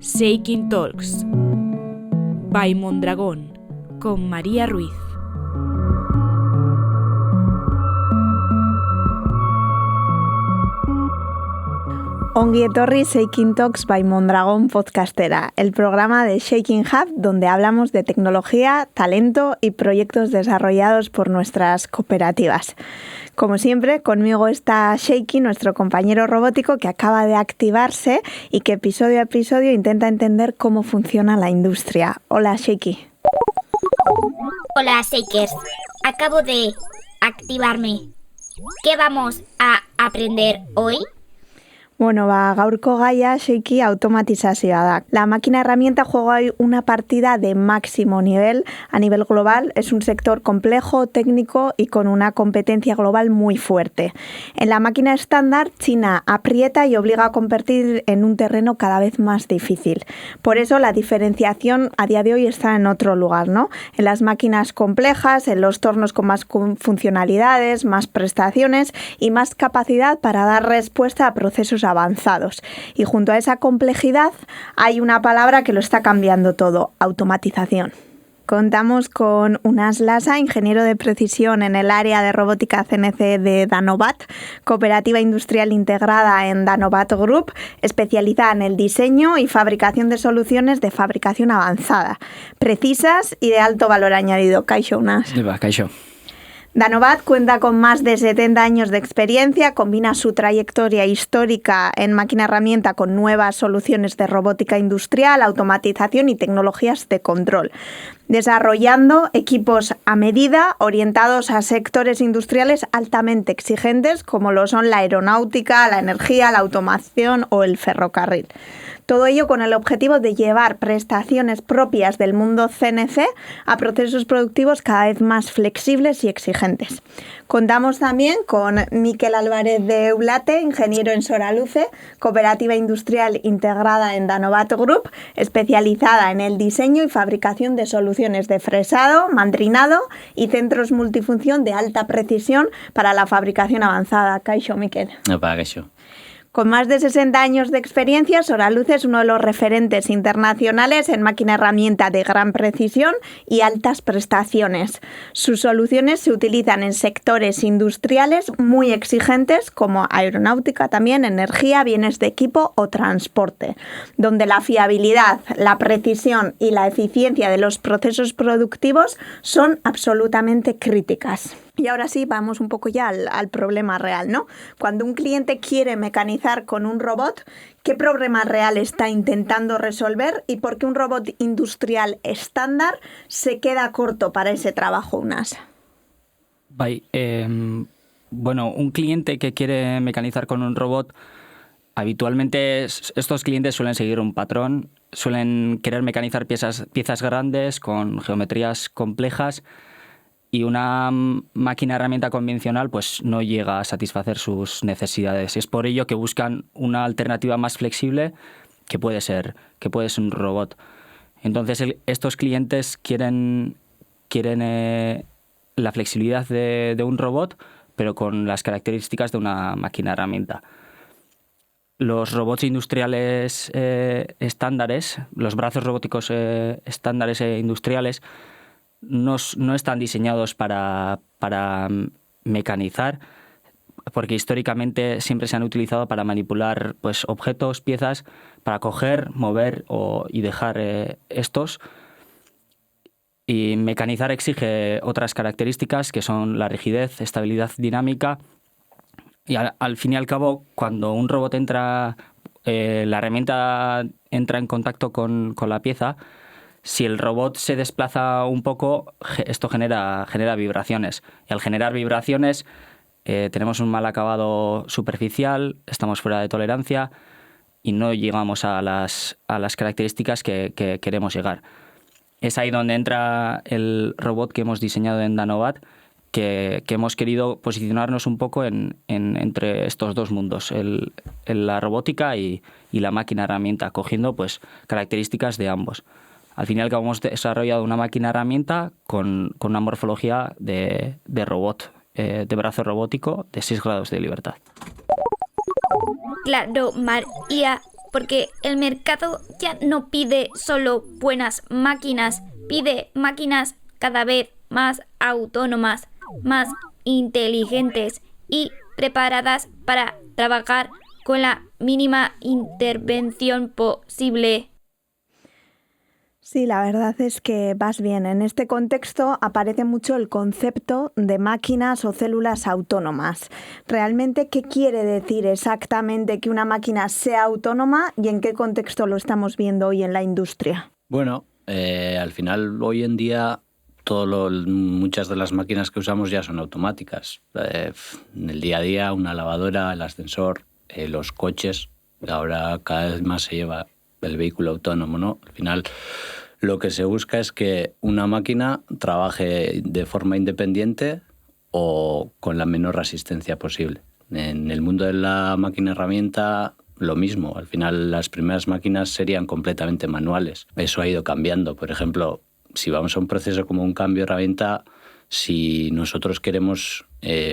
Shaking Talks by Mondragón con María Ruiz. Ongi etorri Shaking Talks by Mondragón Podcastera, el programa de Shaking Hub donde hablamos de tecnología, talento y proyectos desarrollados por nuestras cooperativas. Como siempre, conmigo está Shaky, nuestro compañero robótico que acaba de activarse y que episodio a episodio intenta entender cómo funciona la industria. Hola, Shaky. Hola, Shakers. Acabo de activarme. ¿Qué vamos a aprender hoy? Bueno, gaurko gaia Shaky automatizazioa da. La máquina herramienta juega hoy una partida de máximo nivel a nivel global. Es un sector complejo, técnico y con una competencia global muy fuerte. En la máquina estándar, China aprieta y obliga a competir en un terreno cada vez más difícil. Por eso la diferenciación a día de hoy está en otro lugar, ¿no? En las máquinas complejas, en los tornos con más funcionalidades, más prestaciones y más capacidad para dar respuesta a procesos avanzados. Y junto a esa complejidad hay una palabra que lo está cambiando todo: automatización. Contamos con Unas Lasa, ingeniero de precisión en el área de robótica CNC de Danovat, cooperativa industrial integrada en Danovat Group, especializada en el diseño y fabricación de soluciones de fabricación avanzada, precisas y de alto valor añadido. Kaixo, Unas. Kaixo. Danovat cuenta con más de 70 años de experiencia, combina su trayectoria histórica en máquina herramienta con nuevas soluciones de robótica industrial, automatización y tecnologías de control, desarrollando equipos a medida orientados a sectores industriales altamente exigentes como lo son la aeronáutica, la energía, la automación o el ferrocarril. Todo ello con el objetivo de llevar prestaciones propias del mundo CNC a procesos productivos cada vez más flexibles y exigentes. Contamos también con Miquel Álvarez de Eulate, ingeniero en Soraluce, cooperativa industrial integrada en Danovat Group, especializada en el diseño y fabricación de soluciones de fresado, mandrinado y centros multifunción de alta precisión para la fabricación avanzada. Kaixo, Miquel. Kaixo. Con más de 60 años de experiencia, Soraluce es uno de los referentes internacionales en máquina herramienta de gran precisión y altas prestaciones. Sus soluciones se utilizan en sectores industriales muy exigentes como aeronáutica, también energía, bienes de equipo o transporte, donde la fiabilidad, la precisión y la eficiencia de los procesos productivos son absolutamente críticas. Y ahora sí, vamos un poco ya al problema real, ¿no? Cuando un cliente quiere mecanizar con un robot, ¿qué problema real está intentando resolver y por qué un robot industrial estándar se queda corto para ese trabajo, Unas? Bueno, un cliente que quiere mecanizar con un robot, habitualmente estos clientes suelen seguir un patrón, suelen querer mecanizar piezas grandes con geometrías complejas. Y una máquina herramienta convencional pues no llega a satisfacer sus necesidades. Es por ello que buscan una alternativa más flexible que puede ser un robot. Entonces estos clientes quieren la flexibilidad de un robot, pero con las características de una máquina herramienta. Los robots industriales estándares, los brazos robóticos estándares e industriales, no están diseñados para mecanizar, porque históricamente siempre se han utilizado para manipular pues, objetos, piezas, para coger, mover y dejar estos. Y mecanizar exige otras características que son la rigidez, estabilidad dinámica. Y al fin y al cabo, cuando un robot la herramienta entra en contacto con la pieza, si el robot se desplaza un poco, esto genera vibraciones. Y al generar vibraciones, tenemos un mal acabado superficial, estamos fuera de tolerancia y no llegamos a las características que queremos llegar. Es ahí donde entra el robot que hemos diseñado en Danovat, que hemos querido posicionarnos un poco entre estos dos mundos, la robótica y la máquina herramienta, cogiendo pues, características de ambos. Al final que hemos desarrollado una máquina herramienta con una morfología de robot, de brazo robótico de 6 grados de libertad. Claro, María, porque el mercado ya no pide solo buenas máquinas, pide máquinas cada vez más autónomas, más inteligentes y preparadas para trabajar con la mínima intervención posible. Sí, la verdad es que vas bien. En este contexto aparece mucho el concepto de máquinas o células autónomas. Realmente, ¿qué quiere decir exactamente que una máquina sea autónoma y en qué contexto lo estamos viendo hoy en la industria? Bueno, al final, hoy en día, muchas de las máquinas que usamos ya son automáticas. En el día a día, una lavadora, el ascensor, los coches, ahora cada vez más se lleva el vehículo autónomo, ¿no? Al final, lo que se busca es que una máquina trabaje de forma independiente o con la menor resistencia posible. En el mundo de la máquina herramienta, lo mismo. Al final, las primeras máquinas serían completamente manuales. Eso ha ido cambiando. Por ejemplo, si vamos a un proceso como un cambio de herramienta, si nosotros queremos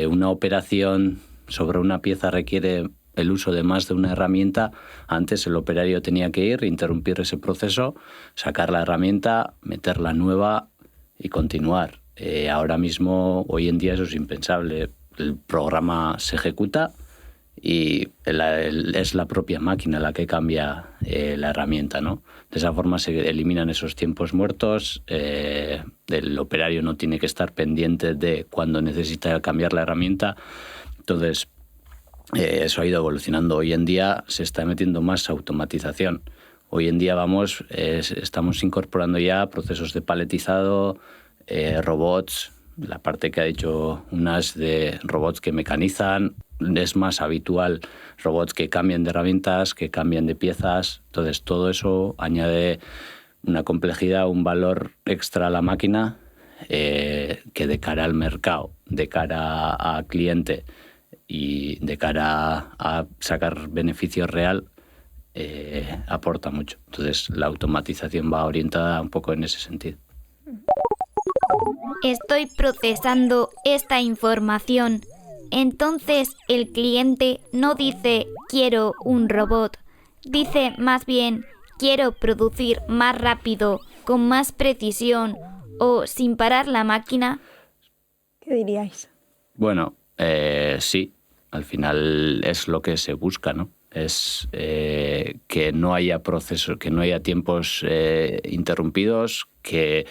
una operación sobre una pieza requiere el uso de más de una herramienta, antes el operario tenía que ir, interrumpir ese proceso, sacar la herramienta, meter la nueva y continuar. Ahora mismo, hoy en día, eso es impensable. El programa se ejecuta y es la propia máquina la que cambia la herramienta, ¿no? De esa forma se eliminan esos tiempos muertos, el operario no tiene que estar pendiente de cuando necesita cambiar la herramienta. Entonces, eso ha ido evolucionando. Hoy en día se está metiendo más automatización. Hoy en día estamos incorporando ya procesos de paletizado, robots, la parte que ha dicho unas de robots que mecanizan. Es más habitual robots que cambian de herramientas, que cambian de piezas. Entonces todo eso añade una complejidad, un valor extra a la máquina que de cara al mercado, de cara a cliente y de cara a sacar beneficio real, aporta mucho. Entonces la automatización va orientada un poco en ese sentido. Estoy procesando esta información. Entonces el cliente no dice quiero un robot, dice más bien quiero producir más rápido, con más precisión o sin parar la máquina. ¿Qué diríais? Bueno, sí, al final es lo que se busca, ¿no? Es que no haya procesos, que no haya tiempos interrumpidos, que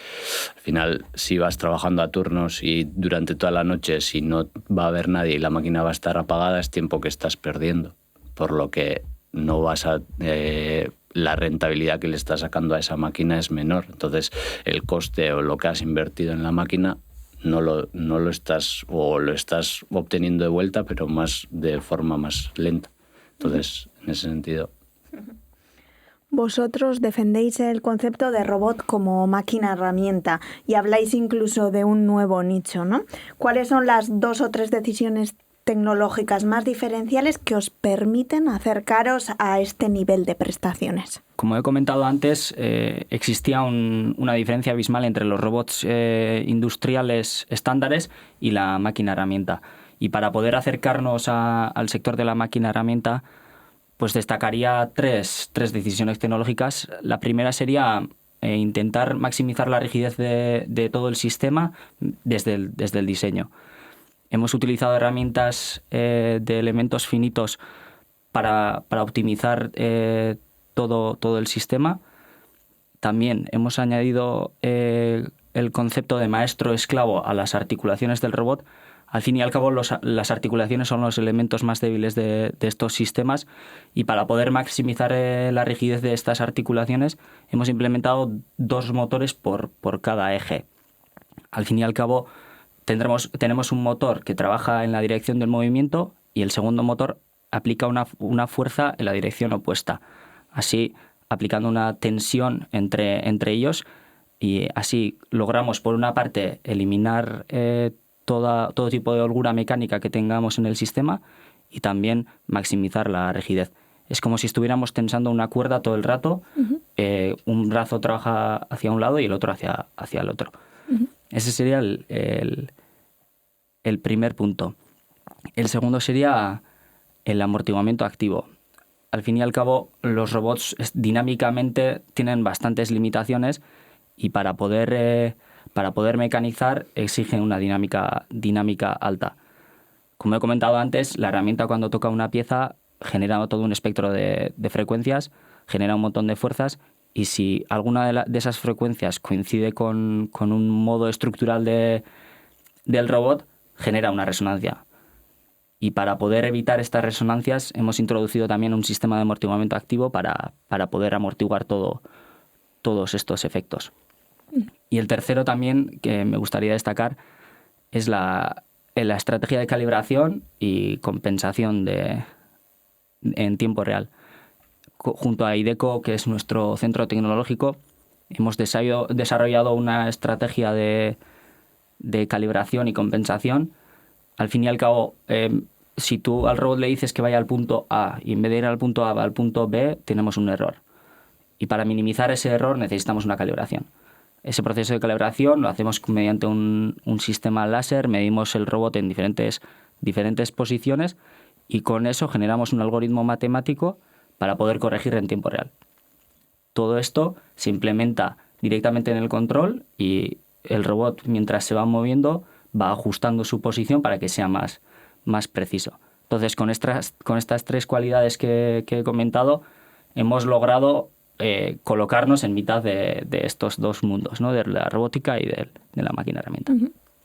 al final si vas trabajando a turnos y durante toda la noche si no va a haber nadie y la máquina va a estar apagada, es tiempo que estás perdiendo, por lo que no vas a la rentabilidad que le estás sacando a esa máquina es menor. Entonces el coste o lo que has invertido en la máquina no lo estás, o lo estás obteniendo de vuelta, pero más de forma más lenta. Entonces, en ese sentido. Vosotros defendéis el concepto de robot como máquina herramienta y habláis incluso de un nuevo nicho, ¿no? ¿Cuáles son las 2 o 3 decisiones tecnológicas más diferenciales que os permiten acercaros a este nivel de prestaciones? Como he comentado antes, existía una diferencia abismal entre los robots industriales estándares y la máquina herramienta. Y para poder acercarnos al sector de la máquina herramienta, pues destacaría tres decisiones tecnológicas. La primera sería intentar maximizar la rigidez de todo el sistema desde el diseño. Hemos utilizado herramientas de elementos finitos para optimizar todo el sistema. También hemos añadido el concepto de maestro-esclavo a las articulaciones del robot. Al fin y al cabo, las articulaciones son los elementos más débiles de estos sistemas, y para poder maximizar la rigidez de estas articulaciones hemos implementado 2 motores por cada eje. Al fin y al cabo, tenemos un motor que trabaja en la dirección del movimiento y el segundo motor aplica una fuerza en la dirección opuesta. Así, aplicando una tensión entre ellos, y así logramos, por una parte, eliminar todo tipo de holgura mecánica que tengamos en el sistema y también maximizar la rigidez. Es como si estuviéramos tensando una cuerda todo el rato. Uh-huh. Un brazo trabaja hacia un lado y el otro hacia el otro. Uh-huh. Ese sería el primer punto. El segundo sería el amortiguamiento activo. al fin y al cabo, los robots dinámicamente tienen bastantes limitaciones y para poder mecanizar exigen una dinámica alta. Como he comentado antes, la herramienta cuando toca una pieza genera todo un espectro de frecuencias, genera un montón de fuerzas, y si alguna de esas frecuencias coincide con un modo estructural del robot, genera una resonancia. Y para poder evitar estas resonancias hemos introducido también un sistema de amortiguamiento activo para poder amortiguar todos estos efectos. Y el tercero también que me gustaría destacar es la estrategia de calibración y compensación en tiempo real. Junto a IDECO, que es nuestro centro tecnológico, hemos desarrollado una estrategia de calibración y compensación. Al fin y al cabo, si tú al robot le dices que vaya al punto A y en vez de ir al punto A va al punto B, tenemos un error. Y para minimizar ese error necesitamos una calibración. Ese proceso de calibración lo hacemos mediante un sistema láser, medimos el robot en diferentes posiciones y con eso generamos un algoritmo matemático para poder corregir en tiempo real. Todo esto se implementa directamente en el control y el robot, mientras se va moviendo, va ajustando su posición para que sea más preciso. Entonces, con estas tres cualidades que he comentado, hemos logrado colocarnos en mitad de estos dos mundos, ¿no? De la robótica y de la máquina herramienta.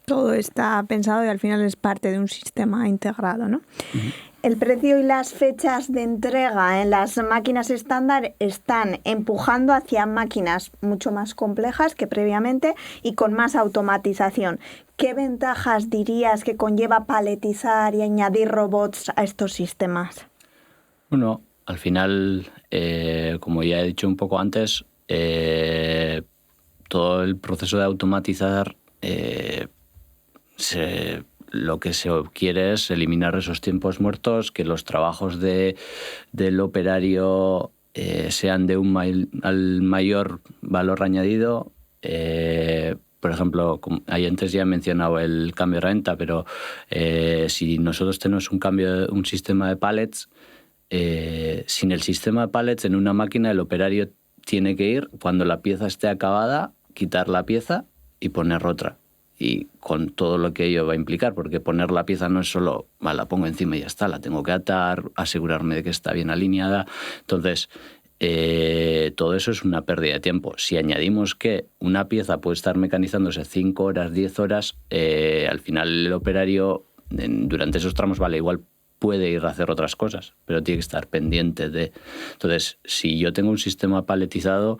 Todo está pensado y al final es parte de un sistema integrado, ¿no? El precio y las fechas de entrega en las máquinas estándar están empujando hacia máquinas mucho más complejas que previamente y con más automatización. ¿Qué ventajas dirías que conlleva paletizar y añadir robots a estos sistemas? Bueno, al final, como ya he dicho un poco antes, todo el proceso de automatizar lo que se quiere es eliminar esos tiempos muertos, que los trabajos del operario sean de al mayor valor añadido. Por ejemplo, antes ya he mencionado el cambio de renta, pero si nosotros tenemos un sistema de pallets, sin el sistema de pallets en una máquina el operario tiene que ir, cuando la pieza esté acabada, quitar la pieza y poner otra. Y con todo lo que ello va a implicar, porque poner la pieza no es solo, la pongo encima y ya está, la tengo que atar, asegurarme de que está bien alineada. Entonces, todo eso es una pérdida de tiempo. Si añadimos que una pieza puede estar mecanizándose 5 horas, 10 horas, al final el operario durante esos tramos, igual puede ir a hacer otras cosas, pero tiene que estar pendiente de... Entonces, si yo tengo un sistema paletizado,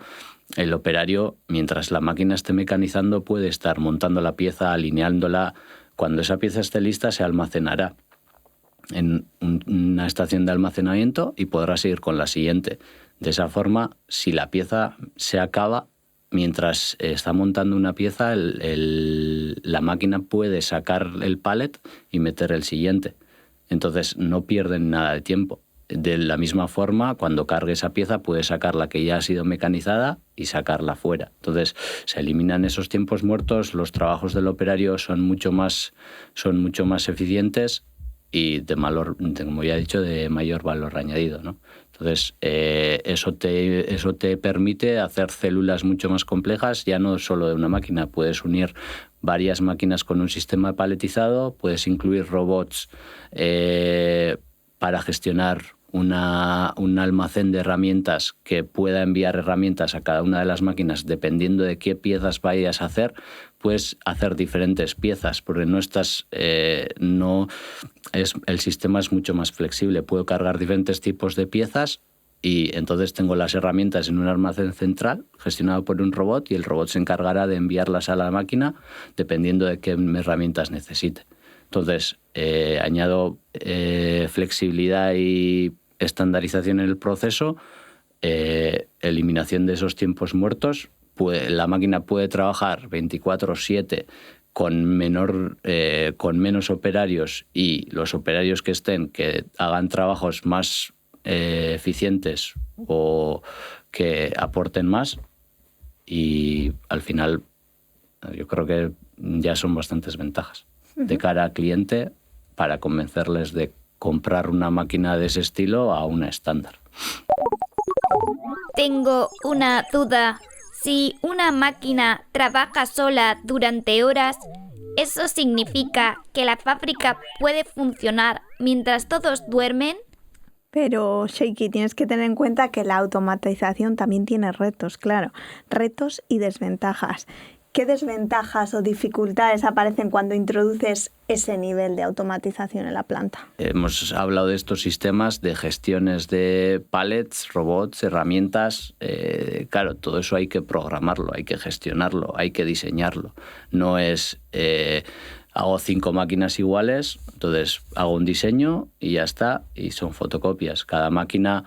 el operario, mientras la máquina esté mecanizando, puede estar montando la pieza, alineándola. Cuando esa pieza esté lista, se almacenará en una estación de almacenamiento y podrá seguir con la siguiente. De esa forma, si la pieza se acaba, mientras está montando una pieza, la máquina puede sacar el pallet y meter el siguiente. Entonces no pierden nada de tiempo. De la misma forma, cuando cargue esa pieza, puede sacar la que ya ha sido mecanizada y sacarla fuera. Entonces se eliminan esos tiempos muertos, los trabajos del operario son mucho más eficientes y como ya he dicho, de mayor valor añadido, ¿no? Entonces eso te permite hacer células mucho más complejas, ya no solo de una máquina. Puedes unir varias máquinas con un sistema paletizado, puedes incluir robots para gestionar un almacén de herramientas que pueda enviar herramientas a cada una de las máquinas dependiendo de qué piezas vayas a hacer. Puedes hacer diferentes piezas porque el sistema es mucho más flexible. Puedo cargar diferentes tipos de piezas y entonces tengo las herramientas en un almacén central gestionado por un robot y el robot se encargará de enviarlas a la máquina dependiendo de qué herramientas necesite. Entonces, añado flexibilidad y estandarización en el proceso, eliminación de esos tiempos muertos. La máquina puede trabajar 24/7 con menos operarios y los operarios que hagan trabajos más eficientes o que aporten más. Y al final, yo creo que ya son bastantes ventajas de cara al cliente para convencerles de comprar una máquina de ese estilo a una estándar. Tengo una duda. Si una máquina trabaja sola durante horas, ¿eso significa que la fábrica puede funcionar mientras todos duermen? Pero, Sheikhi, tienes que tener en cuenta que la automatización también tiene retos, claro, retos y desventajas. ¿Qué desventajas o dificultades aparecen cuando introduces ese nivel de automatización en la planta? Hemos hablado de estos sistemas de gestiones de pallets, robots, herramientas. Claro, todo eso hay que programarlo, hay que gestionarlo, hay que diseñarlo. No es hago 5 máquinas iguales, entonces hago un diseño y ya está, y son fotocopias. Cada máquina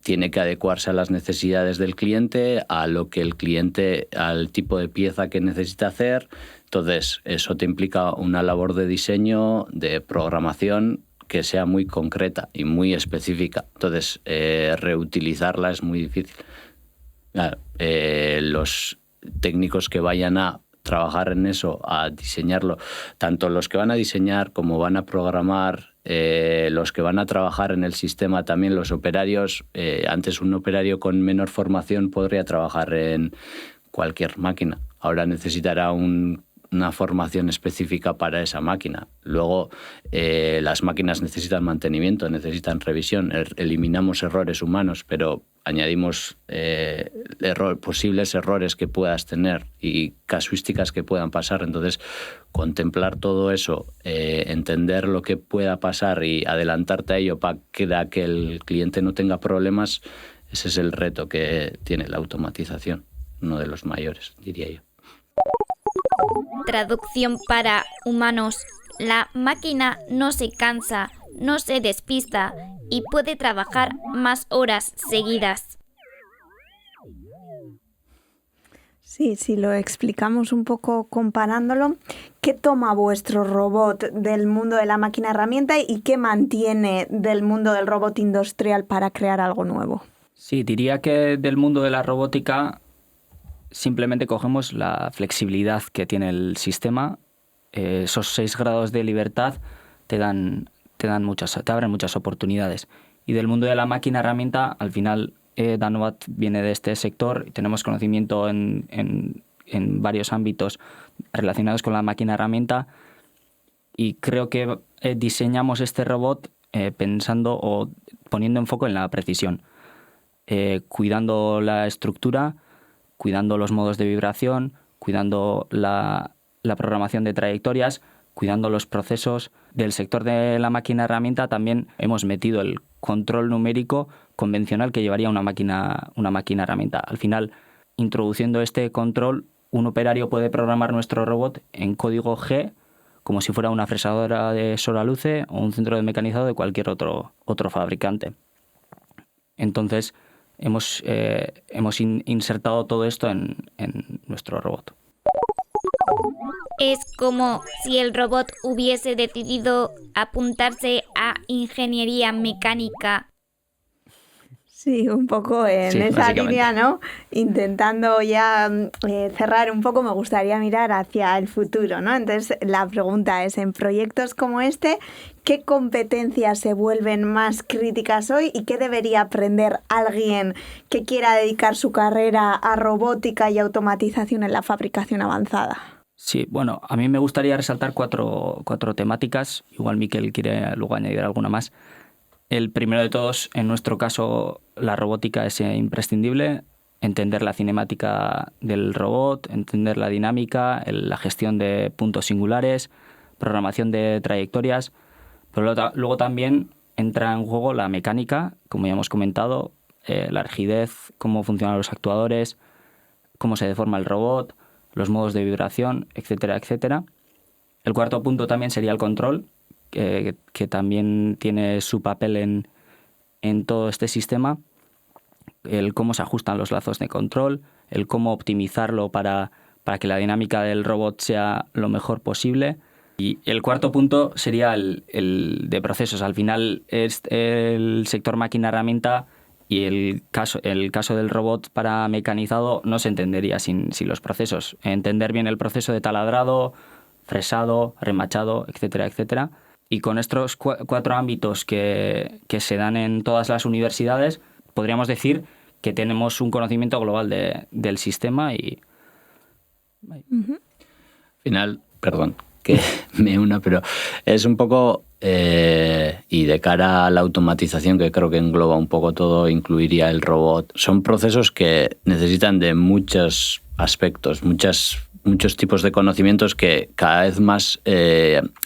tiene que adecuarse a las necesidades del cliente, a lo que el cliente, al tipo de pieza que necesita hacer. Entonces, eso te implica una labor de diseño, de programación, que sea muy concreta y muy específica. Entonces, reutilizarla es muy difícil. Claro, los técnicos que vayan a trabajar en eso, a diseñarlo, tanto los que van a diseñar como van a programar, los que van a trabajar en el sistema, también los operarios. Antes un operario con menor formación podría trabajar en cualquier máquina. Ahora necesitará una formación específica para esa máquina. Luego, las máquinas necesitan mantenimiento, necesitan revisión. Eliminamos errores humanos, pero añadimos posibles errores que puedas tener y casuísticas que puedan pasar. Entonces, contemplar todo eso, entender lo que pueda pasar y adelantarte a ello para que el cliente no tenga problemas, ese es el reto que tiene la automatización, uno de los mayores, diría yo. Traducción para humanos. La máquina no se cansa, no se despista y puede trabajar más horas seguidas. Sí, si lo explicamos un poco comparándolo, ¿qué toma vuestro robot del mundo de la máquina herramienta y qué mantiene del mundo del robot industrial para crear algo nuevo? Sí, diría que del mundo de la robótica simplemente cogemos la flexibilidad que tiene el sistema. Esos 6 grados de libertad te abren muchas oportunidades. Y del mundo de la máquina herramienta, al final, Danovat viene de este sector y tenemos conocimiento en varios ámbitos relacionados con la máquina herramienta, y creo que diseñamos este robot pensando o poniendo enfoque en la precisión, cuidando la estructura, cuidando los modos de vibración, cuidando la programación de trayectorias, cuidando los procesos. Del sector de la máquina herramienta también hemos metido el control numérico convencional que llevaría una máquina herramienta. Al final, introduciendo este control, un operario puede programar nuestro robot en código G como si fuera una fresadora de Solaluce o un centro de mecanizado de cualquier otro fabricante. Entonces, hemos insertado todo esto en nuestro robot. Es como si el robot hubiese decidido apuntarse a ingeniería mecánica. Sí, un poco en esa línea, ¿no? Intentando ya cerrar un poco, me gustaría mirar hacia el futuro, ¿no? Entonces, la pregunta es, en proyectos como este, ¿qué competencias se vuelven más críticas hoy y qué debería aprender alguien que quiera dedicar su carrera a robótica y automatización en la fabricación avanzada? Sí, bueno, a mí me gustaría resaltar cuatro temáticas. Igual Miquel quiere luego añadir alguna más. El primero de todos, en nuestro caso, la robótica es imprescindible. Entender la cinemática del robot, entender la dinámica, la gestión de puntos singulares, programación de trayectorias. Pero luego también entra en juego la mecánica, como ya hemos comentado, la rigidez, cómo funcionan los actuadores, cómo se deforma el robot, los modos de vibración, etcétera, etcétera. El cuarto punto también sería el control, que también tiene su papel en todo este sistema, el cómo se ajustan los lazos de control, el cómo optimizarlo para que la dinámica del robot sea lo mejor posible. Y el cuarto punto sería el de procesos. Al final es el sector máquina-herramienta y el caso del robot para mecanizado no se entendería sin los procesos. Entender bien el proceso de taladrado, fresado, remachado, etcétera, etcétera. Y con estos 4 ámbitos que se dan en todas las universidades, podríamos decir que tenemos un conocimiento global del sistema y... Al final, perdón que me una, pero es un poco, y de cara a la automatización, que creo que engloba un poco todo, incluiría el robot, son procesos que necesitan de muchos aspectos, muchos tipos de conocimientos que cada vez más,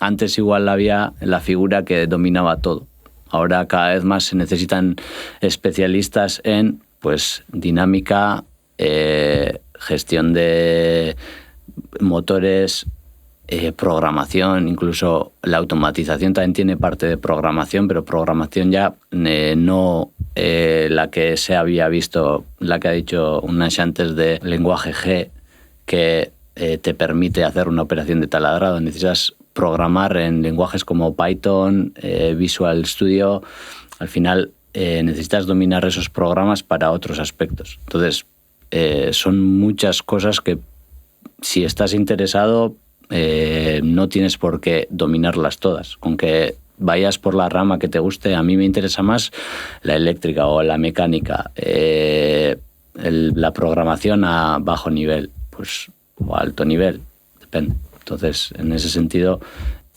antes igual había la figura que dominaba todo. Ahora cada vez más se necesitan especialistas en pues dinámica, gestión de motores, programación, incluso la automatización también tiene parte de programación, pero programación ya no la que se había visto, la que ha dicho Unash antes de lenguaje G, que te permite hacer una operación de taladro. Necesitas programar en lenguajes como Python, Visual Studio. Al final necesitas dominar esos programas para otros aspectos. Entonces, son muchas cosas que si estás interesado no tienes por qué dominarlas todas. Con que vayas por la rama que te guste, a mí me interesa más la eléctrica o la mecánica, la programación a bajo nivel, pues, o a alto nivel, depende. Entonces, en ese sentido,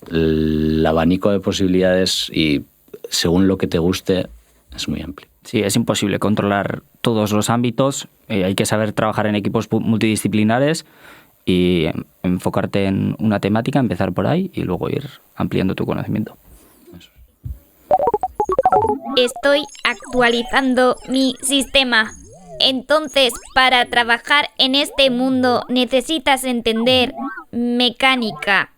el abanico de posibilidades y según lo que te guste es muy amplio. Sí, es imposible controlar todos los ámbitos. Hay que saber trabajar en equipos multidisciplinares y enfocarte en una temática, empezar por ahí y luego ir ampliando tu conocimiento. Estoy actualizando mi sistema. Entonces, para trabajar en este mundo necesitas entender mecánica,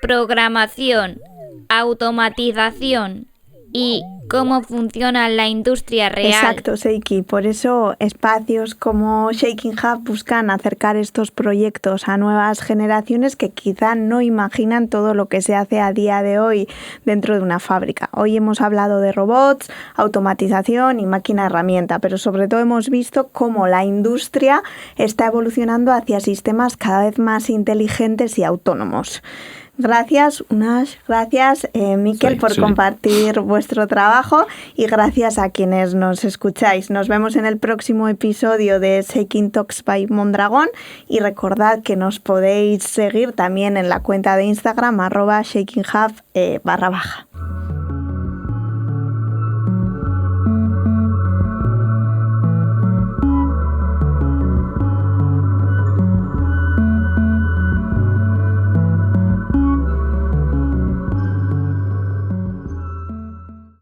programación, automatización y cómo funciona la industria real. Exacto, Seiki. Por eso espacios como Shaking Hub buscan acercar estos proyectos a nuevas generaciones que quizá no imaginan todo lo que se hace a día de hoy dentro de una fábrica. Hoy hemos hablado de robots, automatización y máquina herramienta, pero sobre todo hemos visto cómo la industria está evolucionando hacia sistemas cada vez más inteligentes y autónomos. Gracias, Unash, gracias, Miquel, por compartir vuestro trabajo y gracias a quienes nos escucháis. Nos vemos en el próximo episodio de Shaking Talks by Mondragón y recordad que nos podéis seguir también en la cuenta de Instagram @ShakingHub _.